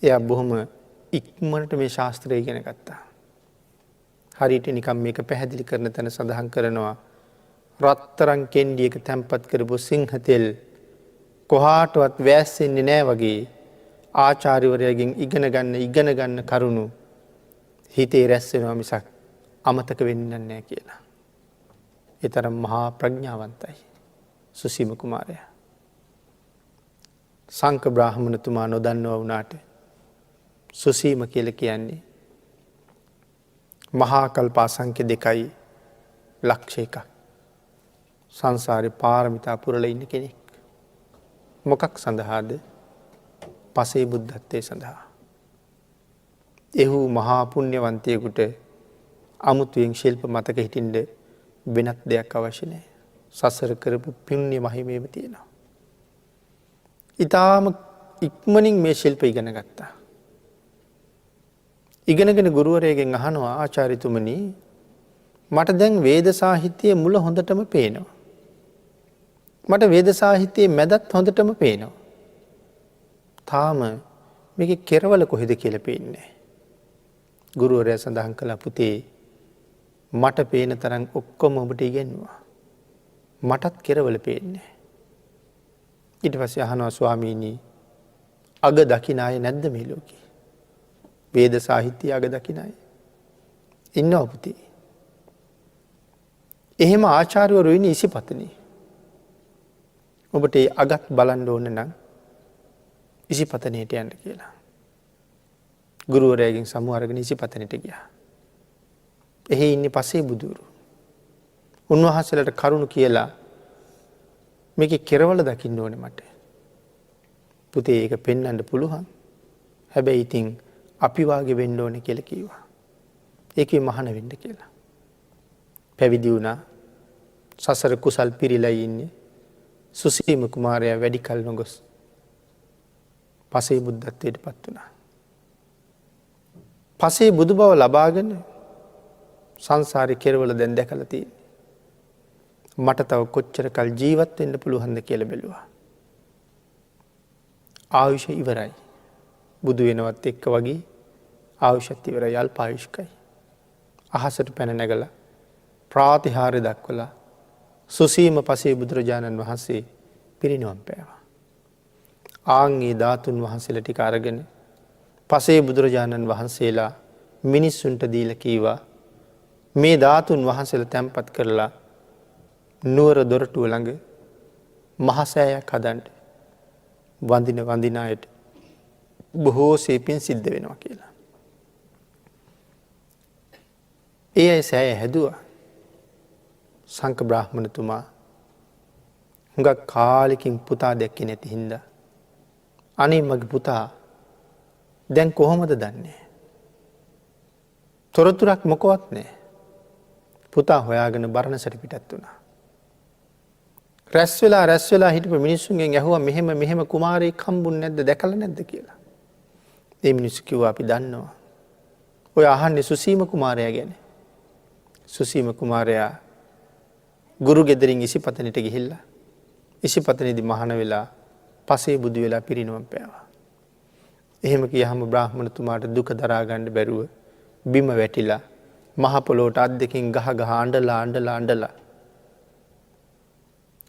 එයා බොහොම ඉක්මනට මේ ශාස්ත්‍රය ඉගෙන ගත්තා. හරියට නිකම් මේක පැහැදිලි කරන තැන සඳහන් කරනවා, රත්තරන් කෙන්ඩියක තැම්පත් කරපු සිංහ තෙල් කොහාටවත් වැස්සෙන්නේ නෑ වගේ ආචාර්යවරයාගෙන් ඉගෙන ගන්න කරුණු හිතේ රැස් වෙනවා මිසක් අමතක වෙන්නේ නැහැ කියලා. ඒ තරම් මහා ප්‍රඥාවන්තයි සුසීම කුමාරයා. සංක බ්‍රාහ්මණතුමා නොදන්නව වුණාට සුසීම කියලා කියන්නේ මහා කල්ප අසංඛ්‍ය 2යි ලක්ෂ 1ක් සංසාරේ පාරමිතා පුරලා ඉන්න කෙනෙක්. මොකක් සඳහාද? පසේ බුද්ධත්වයේ සඳහා. එහු මහා පුණ්‍යවන්තයෙකුට අමුතුවෙන් ශිල්ප මතක හිටින්න වෙනත් දෙයක් අවශ්‍ය නැහැ. සසර කරපු පුණ්‍ය මහිමේම තියෙනවා. ඊටාම ඉක්මනින් මේ ශිල්ප ඉගෙන ගත්තා. ඉගෙනගෙන ගුරුවරයෙක්ගෙන් අහනවා ආචාර්යතුමනි මට දැන් වේද සාහිත්‍යයේ මුල හොඳටම පේනවා. මට වේද සාහිත්‍යයේ මැදත් හොඳටම පේනවා. තාම මේකේ කෙරවල කොහෙද කියලා පේන්නේ නැහැ. ගුරුවරයා සඳහන් කළා පුතේ මට පේන තරම් ඔක්කොම ඔබට ඉගෙනුවා. මටත් කෙරවල පේන්නේ නැහැ. ඊට පස්සේ අහනවා ස්වාමීනි අග දකින්න අය නැද්ද මේ ලෝකේ? වේද සාහිත්‍ය අග දකින්න අය ඉන්නවා පුතේ. එහෙම ආචාර්යවරු ඉන්නේ ඉසිපතනේ. ඔබට ඒ අගත් බලන්න ඕන නම් ඉසිපතනේට යන්න කියලා. ගුරුවරයාගෙන් සමු අරගෙන ඉසිපතනේට ගියා. එහි ඉන්නේ පසේ බුදුරු. උන්වහන්සේලාට කරුණ කියලා මේකේ කෙරවල දකින්න ඕනේ මට. පුතේ ඒක පෙන්වන්න පුළුවන්. හැබැයි ඉතින් අපි වාගේ වෙන්න ඕනේ කියලා කිව්වා. ඒකේ මහාන වෙන්න කියලා. පැවිදි වුණා. සසර කුසල් පිරීලා ඉන්නේ. සුසීම කුමාරයා වැඩි කල නොගොස් පසේ බුද්ධත්වයට පත් වුණා. පසේ බුදු බව ලබාගෙන සංසාරේ කෙරවල දැන් දැකලා තියෙන්නේ. මට තව කොච්චර කල් ජීවත් වෙන්න පුළුවන්ද කියලා බැලුවා. ආයුෂ ඉවරයි. බුදු වෙනවත් එක්ක වගේ ආයුෂත් ඉවරයි අල්පායුෂ්කයි. අහසට පැන නැගලා ප්‍රාතිහාර්ය දක්වලා සුසීම පසේ බුදුරජාණන් වහන්සේ පිරිනිවන් පෑවා. ආන්ගේ ධාතුන් වහන්සේලා ටික අරගෙන පසේ බුදුරජාණන් වහන්සේලා මිනිස්සුන්ට දීලා කීවා මේ ධාතුන් වහන්සේලා තැන්පත් කරලා නුවර දොරටුව ළඟ මහසෑයක් හදන්න වඳින අයට බොහෝ සේපින් සිද්ධ වෙනවා කියලා. ඒ අය සෑය හැදුවා. සංඝ බ්‍රාහ්මණතුමා හුඟක් කාලෙකින් පුතා දැක්කේ නැති හින්දා අනේ මගේ පුතා දැන් කොහොමද දන්නේ? තොරතුරක් මොකවත් නැහැ. පුතා හොයාගෙන බරණසට පිටත් වුණා. රැස් වෙලා හිටපු මිනිස්සුන්ගෙන් ඇහුවා මෙහෙම කුමාරයෙක් හම්බුන්නේ නැද්ද දැකලා නැද්ද කියලා. ඒ මිනිස්සු කිව්වා අපි දන්නවා. ඔය අහන්නේ සුසීම කුමාරයා ගැන. සුසීම කුමාරයා ගුරු ගෙදරින් ඉසිපතනෙට ගිහිල්ලා ඉසිපතනේදී මහාන වෙලා පසේ බුදු වෙලා පිරිනිවන් පෑවා. එහෙම කියහම බ්‍රාහ්මණතුමාට දුක දරා ගන්න බැරුව බිම වැටිලා මහ පොළොවට අත් දෙකෙන් ගහ අඬලා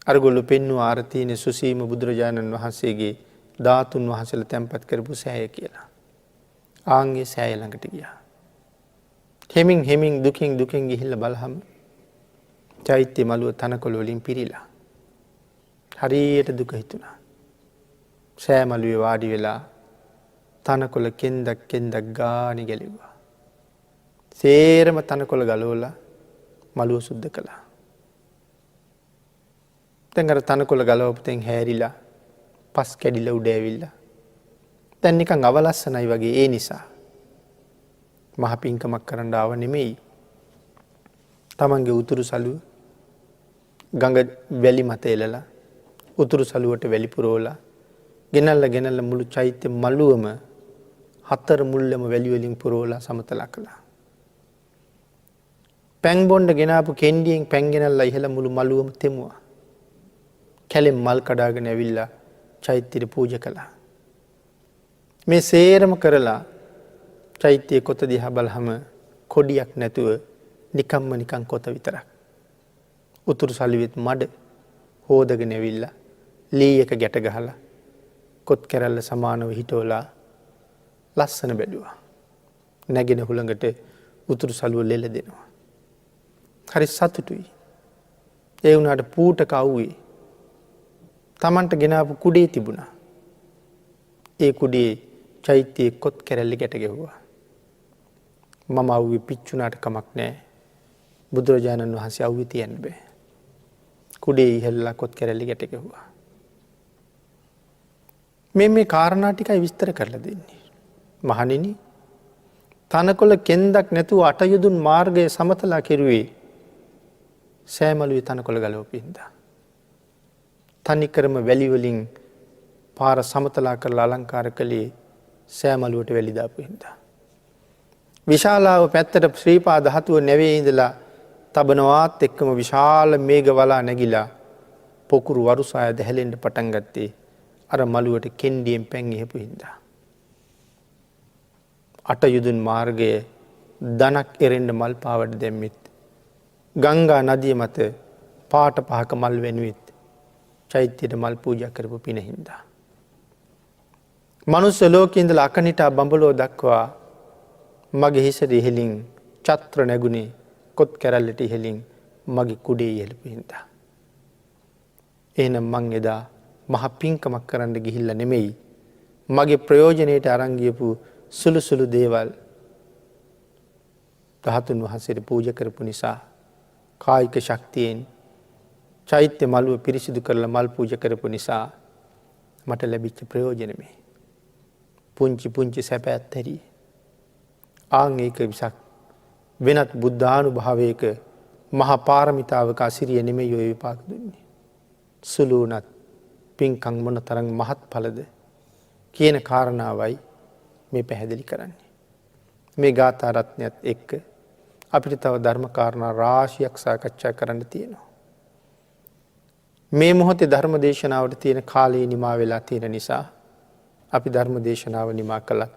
අරගොල්ලෝ පෙන්වුවා අර තියෙන සුසීම බුදුරජාණන් වහන්සේගේ ධාතුන් වහන්සේලා තැන්පත් කරපු සෑය කියලා. ආන්ගේ සෑය ළඟට ගියා. හෙමින් දුකින් ගිහිල්ලා බලහම චෛත්‍ය මළුව තනකොළ වලින් පිරීලා. හරියට දුක හිතුණා. සෑ මළුවේ වාඩි වෙලා තනකොළ කෙන්දක් ගානේ ගැලෙව්වා. සේරම තනකොළ ගලවලා මළුව සුද්ධ කළා. දැන් අර තනකොළ ගලවපු තෙන් හැරිලා පස් කැඩිලා උඩ ඇවිල්ලා. දැන් නිකන් අවලස්සනයි වගේ ඒ නිසා. මහ පිංකමක් කරන්න ආව නෙමෙයි. තමන්ගේ උතුරු සළුව ගඟ වැලි මත එලලා උතුරු සළුවට වැලි පුරවලා ගෙනල්ලා මුළු චෛත්‍ය මළුවම හතර මුල්ලම වැලි වලින් පුරවලා සමතල කළා. පැන් බොණ්ඩ ගෙනාපු කෙන්ඩියෙන් පැන් ගෙනල්ලා ඉහළ මුළු මළුවම තෙමුවා. කැලෙන් මල් කඩාගෙන ඇවිල්ලා චෛත්‍යෙට පූජා කළා. මේ සේරම කරලා චෛත්‍යයේ කොත දිහා බලහම කොඩියක් නැතුව නිකන් කොත විතරක්. උතුරු සළුවෙත් මඩ හොදගෙන ඇවිල්ලා ලී එක ගැට ගහලා කොත් කැරල්ල සමානව හිටවලා ලස්සන බැලුවා. නැගෙන හුළඟට උතුරු සළුව ලෙල දෙනවා. හරි සතුටුයි. ඒ වුණාට පූටක අවුවේ තමන්ට ගෙනාපු කුඩේ තිබුණා. ඒ කුඩේ චෛත්‍යයේ කොත් කැරල්ල ගැට ගැහුවා. මම අවුවේ පිච්චුණාට කමක් නැහැ. බුදුරජාණන් වහන්සේ අවුවේ තියන්න බෑ. කුඩේ ඉහළලා කොත් කැරල්ල ගැට ගැහුවා. මේ කාරණා ටිකයි විස්තර කරලා දෙන්නේ. මහණෙනි තනකොළ කෙන්දක් නැතුව අටයුදුන් මාර්ගයේ සමතලා කෙරුවේ සෑමලුවේ තනකොළ ගලවපින්දා. තනිකරම වැලිවලින් පාර සමතලා කරලා අලංකාර කළේ සෑමලුවට වැලිදාපු හින්දා. විශාලාව පැත්තට ශ්‍රීපා ධාතුව නැවේ ඉඳලා තබනවාත් එක්කම විශාල මේඝ වලා නැගිලා පොකුරු වරුසාය දැහැලෙන්ට පටන් ගත්තේ අර මළුවට කෙන්ඩියෙන් පැන් එහෙපු හින්දා. අටයුදුන් මාර්ගයේ දනක් එරෙන්ඩ මල් පාවට දැම්මිත්. ගංගා නදිය මත පාට පහක මල් වෙනුවිත් චෛත්‍යයට මල් පූජ කරපු පිනහින්දා. මනුස්ස ලෝකඉඳල අකනිටා බඹලෝ දක්වා මගේ හිසට ඉහෙලින් චත්‍ර නැගුණේ කොත් කැරල්ලට ඉහෙලින් මගේ කුඩේ ඉහළපු හින්දා. එහෙනම් මං එදා මහ පින්කමක් කරන්න ගිහිල්ල නෙමෙයි මගේ ප්‍රයෝජනයට අරංගියපු සුළු සුළු දේවල් ධාතුන් වහන්සේට පූජ කරපු නිසා කායික ශක්තියෙන් චෛත්‍ය මළුව පිරිසිදු කරලා මල් පූජ කරපු නිසා මට ලැබිච්ච ප්‍රයෝජනමේ. පුංචි පුංචි සැපැත් හැරි. ආං ඒක විසක් වෙනත් බුද්ධානු භාවයක මහා පාරමිතාවක අසිරිය නෙමෙයි ඔය විපාක දුන්නේ. සුළුනත් පින්කම් මොන තරම් මහත් ඵලද කියන කාරණාවයි මේ පැහැදිලි කරන්නේ. මේ ගාථා රත්නයත් එක්ක අපිට තව ධර්ම කාරණා රාශියක් සාකච්ඡා කරන්න තියෙනවා. මේ මොහොතේ ධර්ම දේශනාවට තියෙන කාලය නිමා වෙලා තියෙන නිසා අපි ධර්ම දේශනාව නිමා කළා.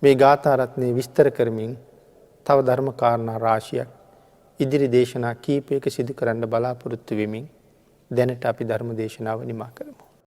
මේ ගාථා රත්නේ විස්තර කරමින් තව ධර්ම කාරණා රාශියක් ඉදිරි දේශනා කීපයක සිදු කරන්න බලාපොරොත්තු වෙමින් දැනට අපි ධර්ම දේශනාව නිමා කරමු.